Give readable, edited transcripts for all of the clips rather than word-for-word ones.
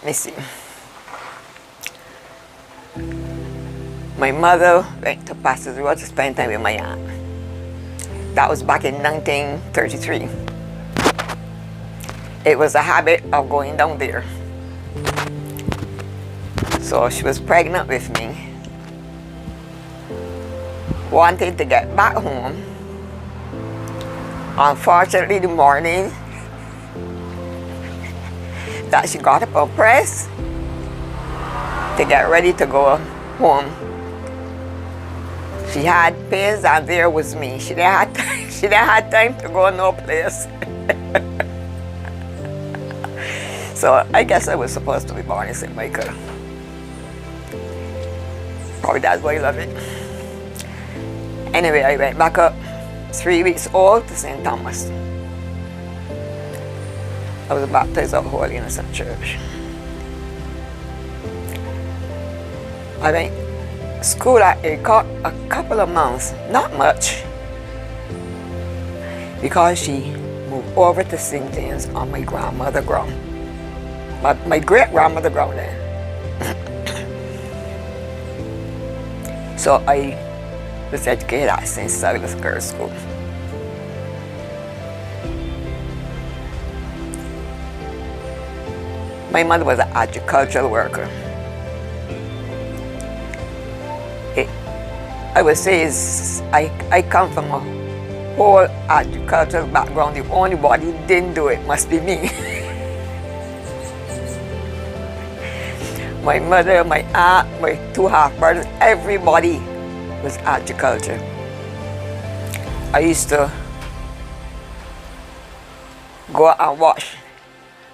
me see. My mother went to Pastor's Road to spend time with my aunt. That was back in 1933. It was a habit of going down there. So she was pregnant with me, wanted to get back home. Unfortunately, the morning that she got up on press to get ready to go home, she had pains and there was me. She didn't have time to go no place. So I guess I was supposed to be born in St. Michael. Probably that's why I love it. Anyway, I went back up 3 weeks old to St. Thomas. I was baptized at Holy Innocent Church. I went to school at a couple of months, not much, because she moved over to St. James on my grandmother's ground. My great-grandmother's ground then. So I was educated at St. Silas Girls' School. My mother was an agricultural worker. I would say I come from a whole agricultural background. The only body who didn't do it must be me. My mother, my aunt, my two half-brothers, everybody was agriculture. I used to go out and watch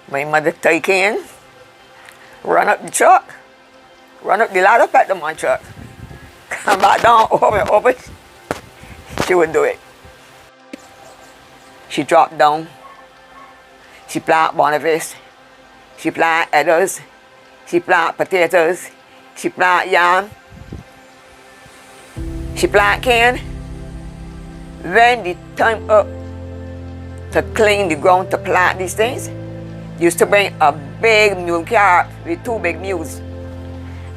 my mother take in, run up the truck, run up the ladder, pet them on truck, come back down, over, she would do it. She dropped down, she plant Boniface, she plant Edders, she plant potatoes, she plant yam, she plant cane. When the time up to clean the ground to plant these things, used to bring a big mule cart with two big mules.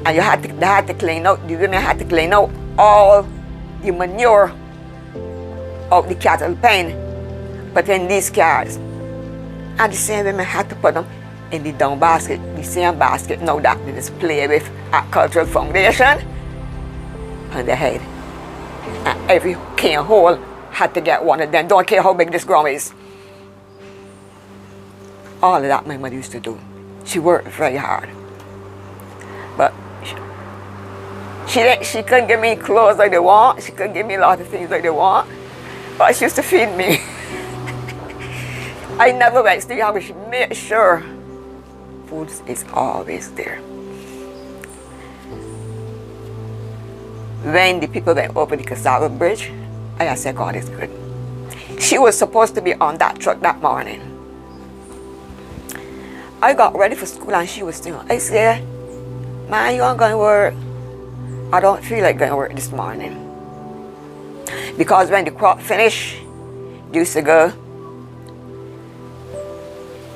And they had to clean out, the women had to clean out all the manure of the cattle pen, put in these cars. And the same women had to put them in the down basket, the same basket now that they display with agricultural foundation on the head. And every cane hole had to get one of them, don't care how big this ground is. All of that my mother used to do. She worked very hard. But she couldn't give me clothes like they want, she couldn't give me a lot of things like they want, but she used to feed me. I never went to hungry. She made sure food is always there. When the people went over the Cassava Bridge, I said, God is good. She was supposed to be on that truck that morning. I got ready for school and she was still. I said, man, you aren't going to work. I don't feel like going to work this morning. Because when the crop finished, they used to go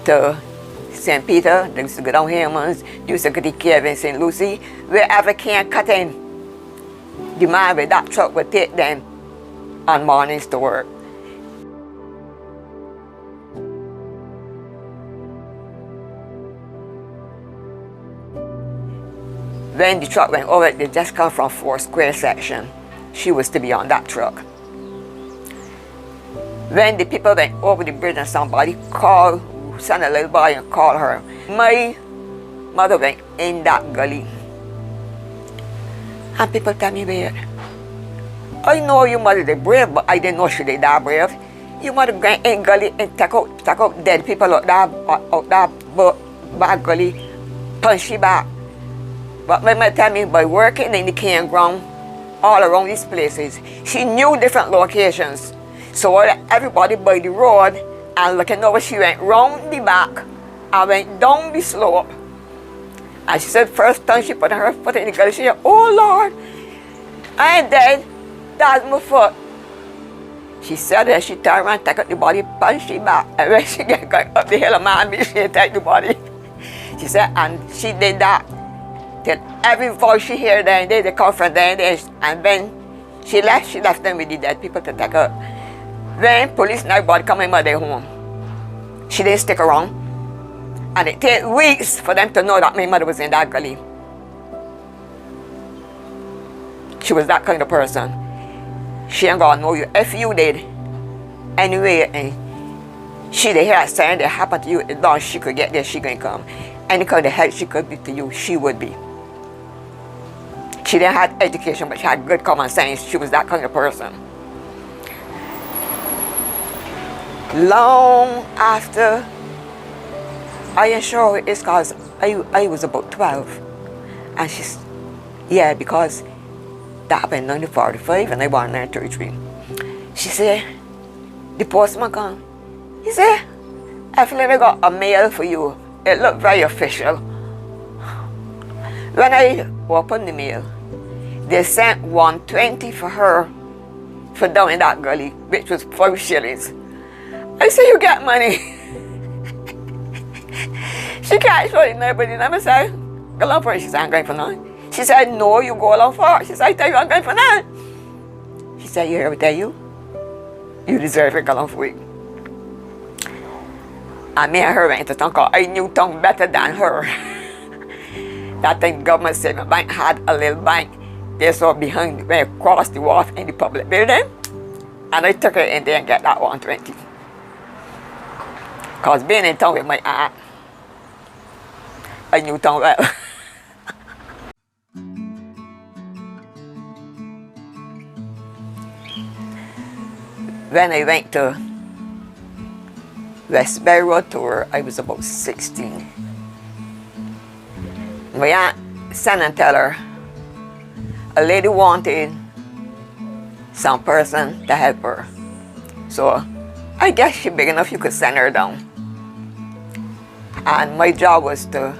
to St. Peter, they used to go down Hammond's, they used to go to Cave in St. Lucie, wherever can cut in. The man with that truck would take them on mornings to work. When the truck went over, they just come from 4 Square section. She was to be on that truck. When the people went over the bridge and somebody called, sent a little boy and called her, my mother went in that gully. And people tell me, wait, I know your mother is brave, but I didn't know she did that brave. Your mother went in gully and take out dead people out that back gully, punch she back. But my mother tell me, by working in the cane ground all around these places, she knew different locations. So everybody by the road and looking over, she went round the back and went down the slope. And she said first time she put her foot in the gully, she said, oh Lord, I ain't dead, that's my foot. She said that she turned around, take out the body, punch she back. And when she get up the hill of man, she take the body. She said, and she did that till every voice she heard then they come from then, and when she left them with the dead people to take her. When police and everybody come in my mother home, she didn't stick around. And it took weeks for them to know that my mother was in that gully. She was that kind of person. She ain't gonna know you. If you did, anyway, and she did hear something that happened to you, as long as she could get there, she gonna come. Any kind of help she could be to you, she would be. She didn't have education, but she had good common sense. She was that kind of person. Long after, I am sure it's because I was about 12. And she's, yeah, because that happened in 1945 and I was in 1933. She said, the postman come. He said, I feel like I got a mail for you. It looked very official. When I opened the mail, they sent 120 for her for down in that gully, which was 5 shillings. I said, you get money. She can't show it to nobody. And I said, go along for it. She said, I'm going for none. She said, no, you go along for it. She said, I tell you, I'm going for none. She said, you hear what I tell you? You deserve it, go along for it. And me and her went to town because I knew town better than her. That time government saving bank had a little bank. They saw behind, when I crossed the wharf in the public building. And I took her in there and get that 120. Because being in town with my aunt, I knew town well. When I went to Westbury Road tour, I was about 16. My aunt sent and tell her a lady wanted some person to help her. So I guess she big enough you could send her down. And my job was to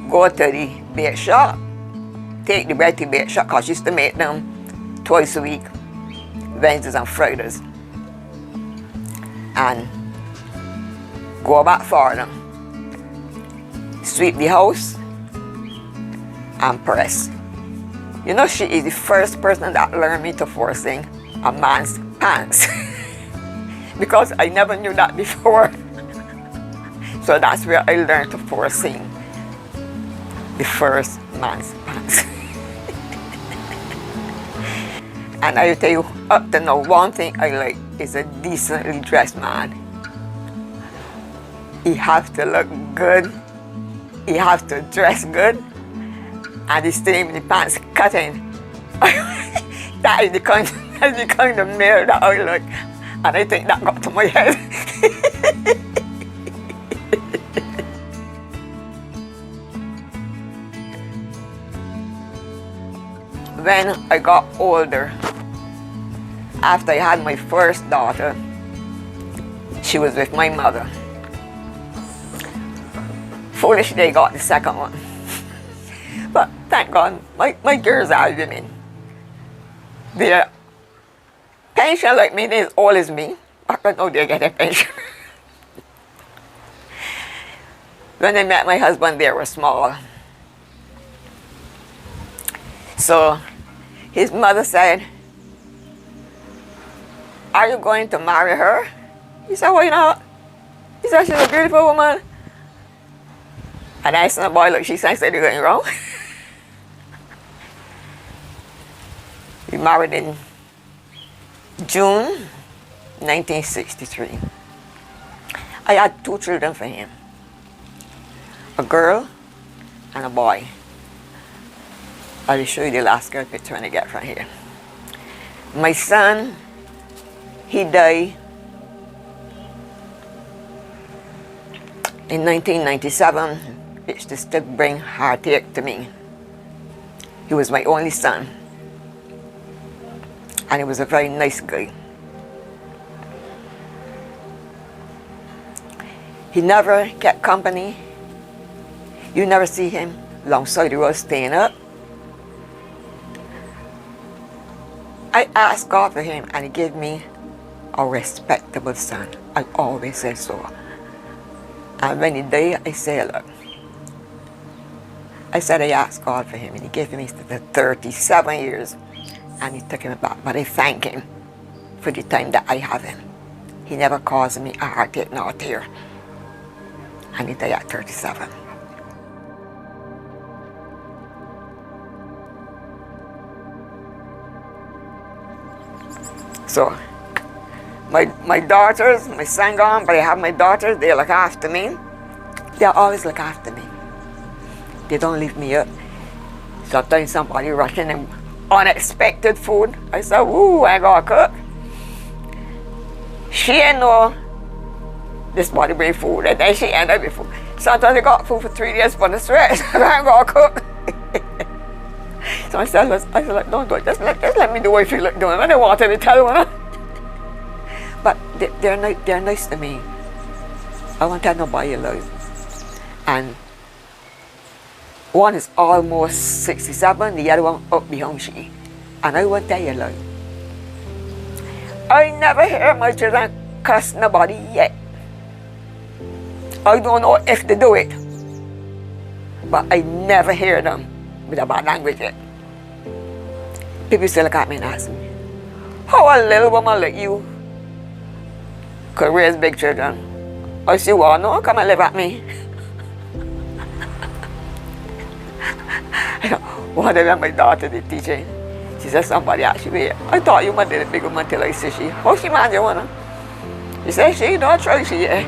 go to the bake shop, take the bread to the bake shop, because she used to make them twice a week, Wednesdays and Fridays. And go back for them, sweep the house, and press. You know, she is the first person that learned me to forcing a man's pants. Because I never knew that before. So that's where I learned to forcing the first man's pants. And I tell you, up to now, one thing I like is a decently dressed man. He has to look good, he has to dress good, and he stay in the pants cutting. That is the kind of male that I like. And I think that got to my head. When I got older, after I had my first daughter, she was with my mother. Foolishly, I got the second one. But thank God, my girls are women. They're pension like me, they're as old as me. I don't know they get a pension. When I met my husband, they were small. So his mother said, are you going to marry her? He said, why not? He said, she's a beautiful woman. And I said, boy, look, she said, you're going wrong. We married in June 1963. I had 2 children for him, a girl and a boy. I'll show you the last girl picture when I get from here. My son, he died in 1997, which just to bring heartache to me. He was my only son, and he was a very nice guy. He never kept company. You never see him alongside the road staying up. I asked God for him, and he gave me a respectable son. I always say so. And when he died, I said, look, I said I asked God for him, and he gave me the 37 years, and he took him back. But I thank him for the time that I have him. He never caused me a heartache nor a tear. And he died at 37. So, my daughters, my son gone, but I have my daughters, they look after me. They always look after me. They don't leave me up. Sometimes somebody rushing in unexpected food. I said, ooh, I gotta cook. She ain't know this body bring food, and then she end up with food. Sometimes I got food for 3 days for the stress, and I gotta cook. So I said, don't do it. Just let me do what I feel like doing. I don't want to tell you. But they're nice to me. I won't tell nobody I love. And one is almost 67, the other one up behind she. And I won't tell you love. I never hear my children cuss nobody yet. I don't know if they do it, but I never hear them with a bad language yet. People still look at me and ask me, how a little woman like you could raise big children? I say, well, no, come and live at me. One of my daughter did teaching. She said, somebody asked me, I thought you might be a big woman till I see she. How she man you wanna? She said, she don't try she, yeah.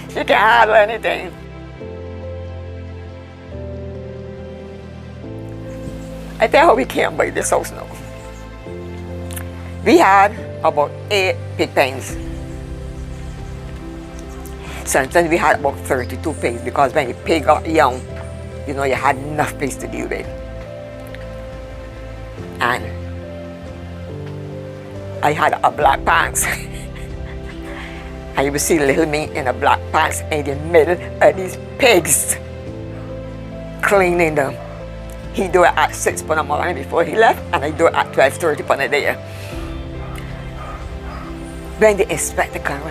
She can't handle anything. I tell you how we came by this house now. We had about 8 pig pens. Sometimes we had about 32 pigs because when the pig got young, you know, you had enough pigs to deal with. And I had a black pants. And you would see little me in a black pants in the middle of these pigs, cleaning them. He do it at 6 in the morning before he left, and I do it at 12:30 in the day. When the inspector come,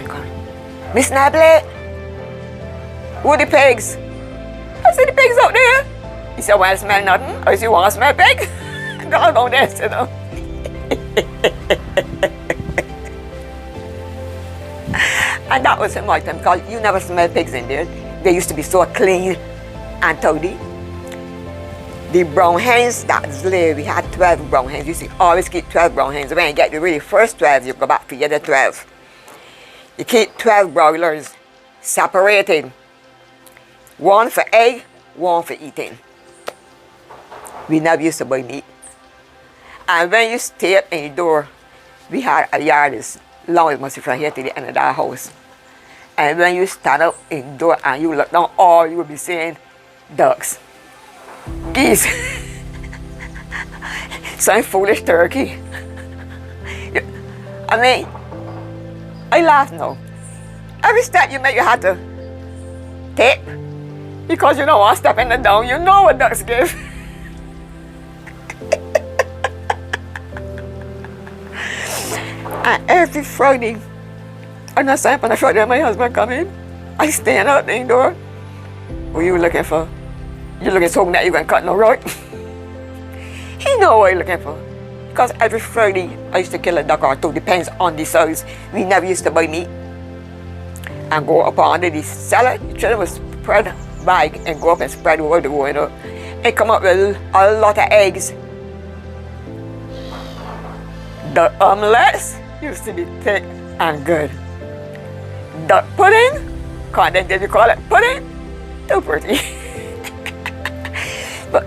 Miss Neblett, who are the pigs? I said, the pigs out there. He said, well, I smell nothing. I said, you want to smell pig? Go down there, you know. And that was in my time, because you never smell pigs in there. They used to be so clean and tidy. The brown hens that's lay, we had 12 brown hens. You see, always keep 12 brown hens. When you get the really first 12, you go back for the other 12. You keep 12 broilers separated. One for egg, one for eating. We never used to buy meat. And when you stay up in the door, we had a yard as long as must be from here to the end of that house. And when you stand up in the door and you look down, all you will be seeing ducks, geese, some foolish turkey. I mean, I laugh now. Every step you make, you have to take, because you don't want to step in the down. You know what ducks give. And every Friday, I'm not saying on a Friday my husband come in, I stand out the door. What are you looking for? You're looking so that you're going to cut no right. He know what you're looking for. Because every Friday, I used to kill a duck or two, depends on the size. We never used to buy meat. And go up under the cellar, the children would spread bag and go up and spread over the window. And come up with a lot of eggs. The omelets used to be thick and good. Duck pudding, did you call it pudding? Too pretty. But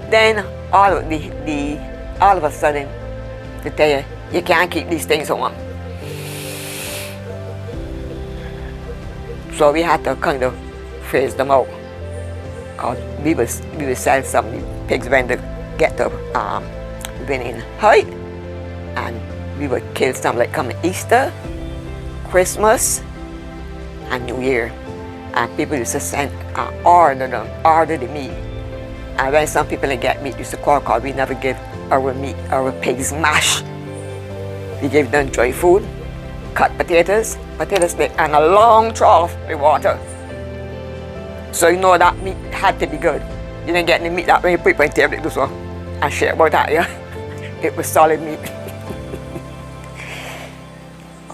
then all of a sudden, they tell you, you can't keep these things on. So we had to kind of phase them out. Because we would sell some of the pigs when they get to winning height. And we would kill some like coming Easter, Christmas, and New Year. And people used to send order the meat. And when some people didn't get meat, used to call, because we never give our meat, our pigs mash. We give them dry food, cut potatoes stick, and a long trough with water. So you know that meat had to be good. You didn't get any meat that when you put it on the table, it do so. And share about that, yeah. It was solid meat.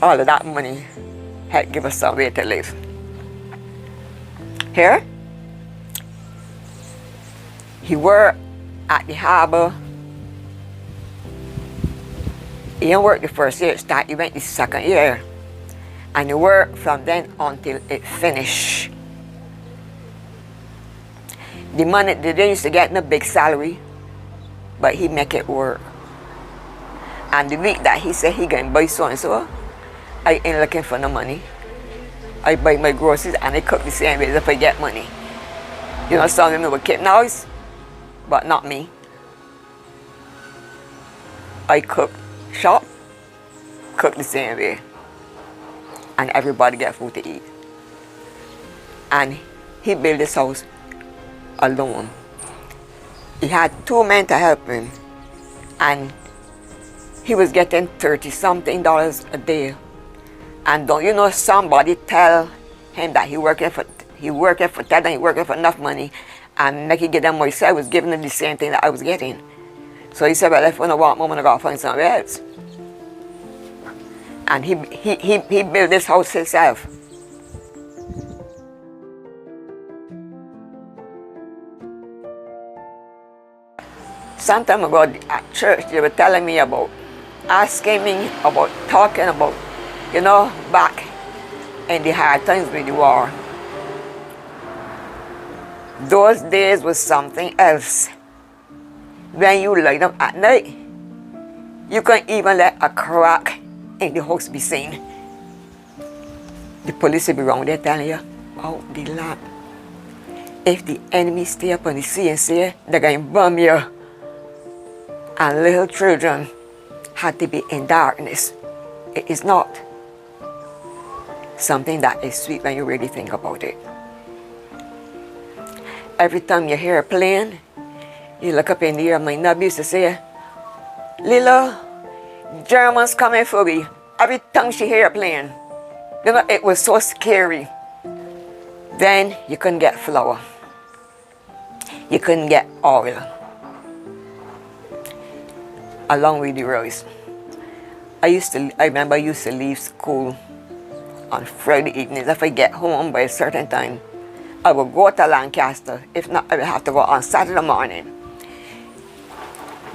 All of that money had give us some way to live. Here, he worked at the harbor. He didn't work the first year it started, he went the second year. And he worked from then until it finished. The money, they didn't used to get no big salary, but he make it work. And the week that he said he going to buy so and so, I ain't looking for no money. I buy my groceries and I cook the same way as if I get money. You know, some of them will keep noise, but not me. I cook, shop, cook the same way. And everybody get food to eat. And he built this house alone. He had 2 men to help him, and he was getting $30-something a day. And don't you know, somebody tell him that he working for that and he working for enough money, and make he get them more. So I was giving him the same thing that I was getting. So he said, well, if I don't want more money, I gotta find somewhere else. And he built this house himself. Some time ago at church, they were telling me about, asking me about, talking about, you know, back in the hard times with the war. Those days was something else. When you lie down at night, you can't even let a crack in the house be seen. The police will be around there telling you about the land. If the enemy stay up on the sea and say they're going to bomb you, and little children had to be in darkness, it is not something that is sweet when you really think about it. Every time you hear a plane, you look up in the air. My nub used to say, Leila, Germans coming for me. Every time she hear a plane, you know, it was so scary. Then you couldn't get flour. You couldn't get oil. Along with the rice. I remember I used to leave school on Friday evenings. If I get home by a certain time, I would go to Lancaster. If not, I would have to go on Saturday morning.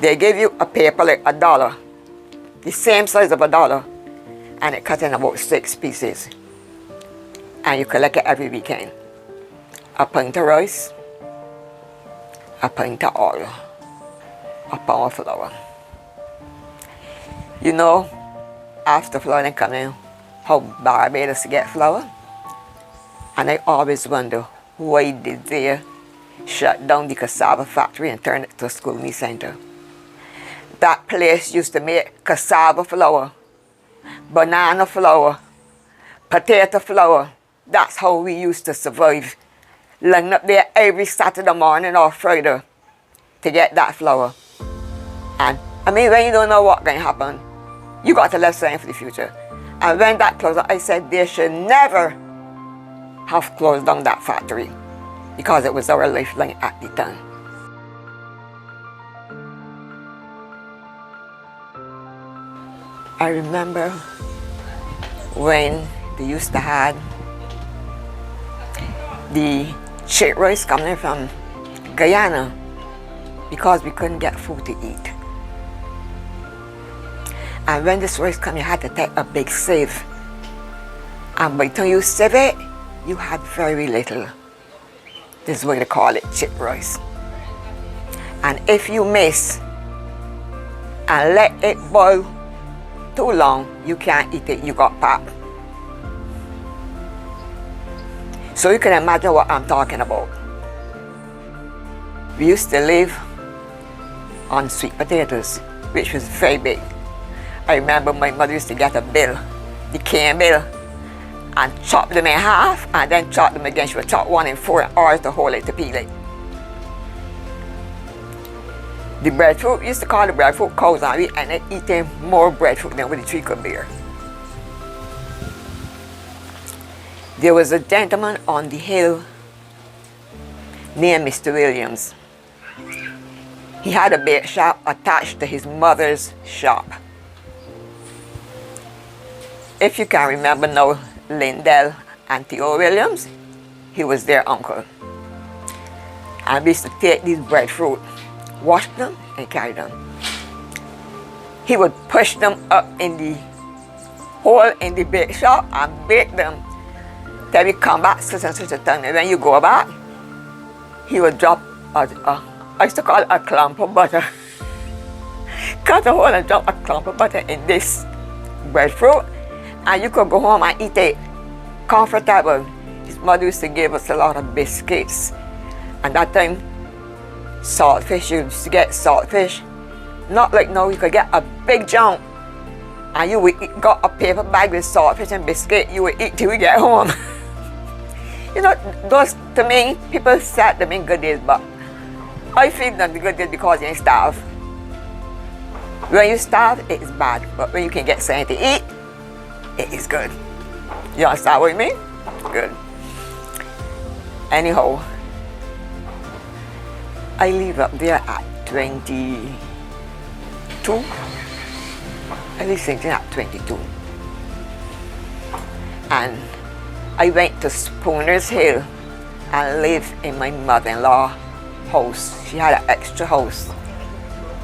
They give you a paper like $1, the same size of $1, and it cut in about 6 pieces. And you collect it every weekend. A pint of rice, a pint of oil, a pound of flour. You know, after flour come in, how Barbados get flour? And I always wonder, why did they shut down the cassava factory and turn it to a schooling center? That place used to make cassava flour, banana flour, potato flour. That's how we used to survive. Lining up there every Saturday morning or Friday to get that flour. And I mean, when you don't know what's going to happen, you got to live something for the future. And when that closed down, I said they should never have closed down that factory, because it was our lifeline at the time. I remember when they used to have the shit rice coming from Guyana, because we couldn't get food to eat. And when this rice came, you had to take a big sieve. And by the time you sieve it, you had very little. This is why they call it chip rice. And if you miss and let it boil too long, you can't eat it, you got pap. So you can imagine what I'm talking about. We used to live on sweet potatoes, which was very big. I remember my mother used to get a bill, the cane bill, and chop them in half, and then chop them again. She would chop one in 4 in order to hold it, to peel it. The breadfruit, used to call the breadfruit cows, and we ended up eating more breadfruit than what the tree could bear. There was a gentleman on the hill named Mr. Williams. He had a bake shop attached to his mother's shop. If you can remember now, Lindell and Theo Williams, he was their uncle. And we used to take these breadfruit, wash them, and carry them. He would push them up in the hole in the bake shop and bake them till we come back such and such a time. And when you go back, he would drop I used to call it a clump of butter. Cut a hole and drop a clump of butter in this breadfruit, and you could go home and eat it comfortable. His mother used to give us a lot of biscuits. And that time, saltfish, you used to get saltfish. Not like now, you could get a big junk, and you would got a paper bag with saltfish and biscuit. You would eat till you get home. You know, those, to me, people said them in good days, but I feel them the good days because you ain't starve. When you starve, it is bad, but when you can get something to eat, it is good. You understand what I mean? Good. Anyhow, I live up there at 22. I live thinking at 22. And I went to Spooner's Hill and lived in my mother-in-law's house. She had an extra house.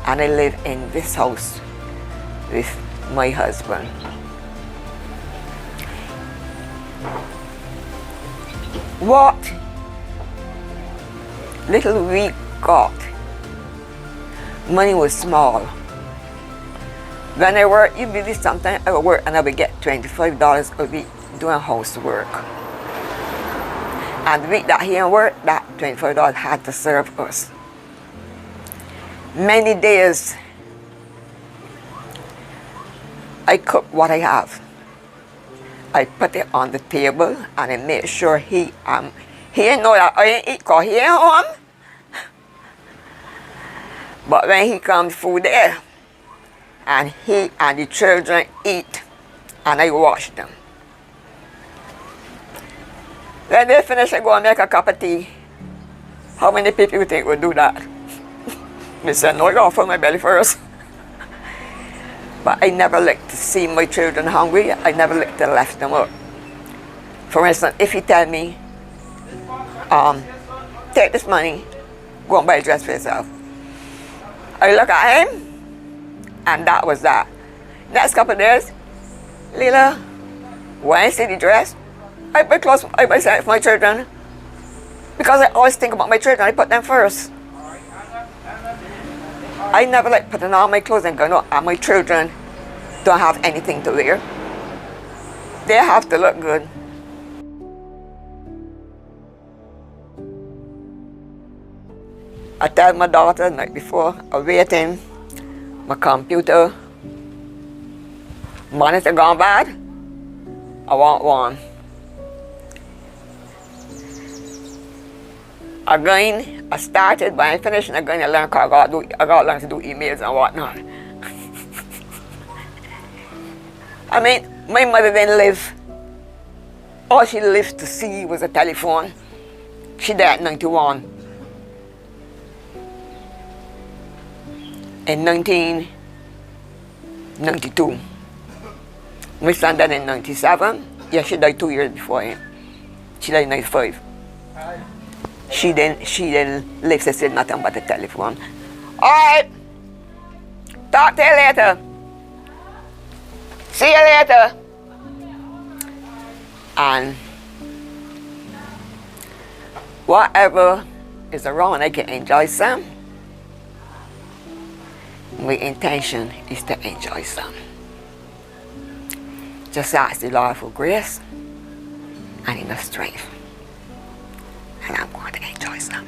And I lived in this house with my husband. What little we got, money was small. When I work, you believe sometimes I would work and I would get $25 a week doing housework. And the week that he didn't work, that $25 had to serve us. Many days, I cook what I have. I put it on the table and I make sure he didn't know that I didn't eat because he ain't home. But when he comes food there, and he and the children eat, and I wash them. When they finish, I go and make a cup of tea. How many people you think would do that? I said, no, I gotta fill my belly first. But I never like to see my children hungry. I never like to left them up. For instance, if he tell me, take this money, go and buy a dress for yourself. I look at him, and that was that. Next couple of days, Leila, when I see the dress, I buy clothes, I buy something for my children. Because I always think about my children, I put them first. I never like putting on my clothes and going out, and my children don't have anything to wear. They have to look good. I tell my daughter the night before, I'm waiting, my computer, monitor gone bad, I want one. Again, I started, but I finished, and again I learned because I got to learn to do emails and whatnot. I mean, my mother didn't live. All she lived to see was a telephone. She died at 91. In 1992. My son died in 97. Yeah, she died 2 years before him. She died in 95. She didn't live to see nothing but the telephone. All right. Talk to you later. See you later. And whatever is around, I can enjoy some. My intention is to enjoy some. Just ask the Lord for grace and enough strength. And I'm going to enjoy some.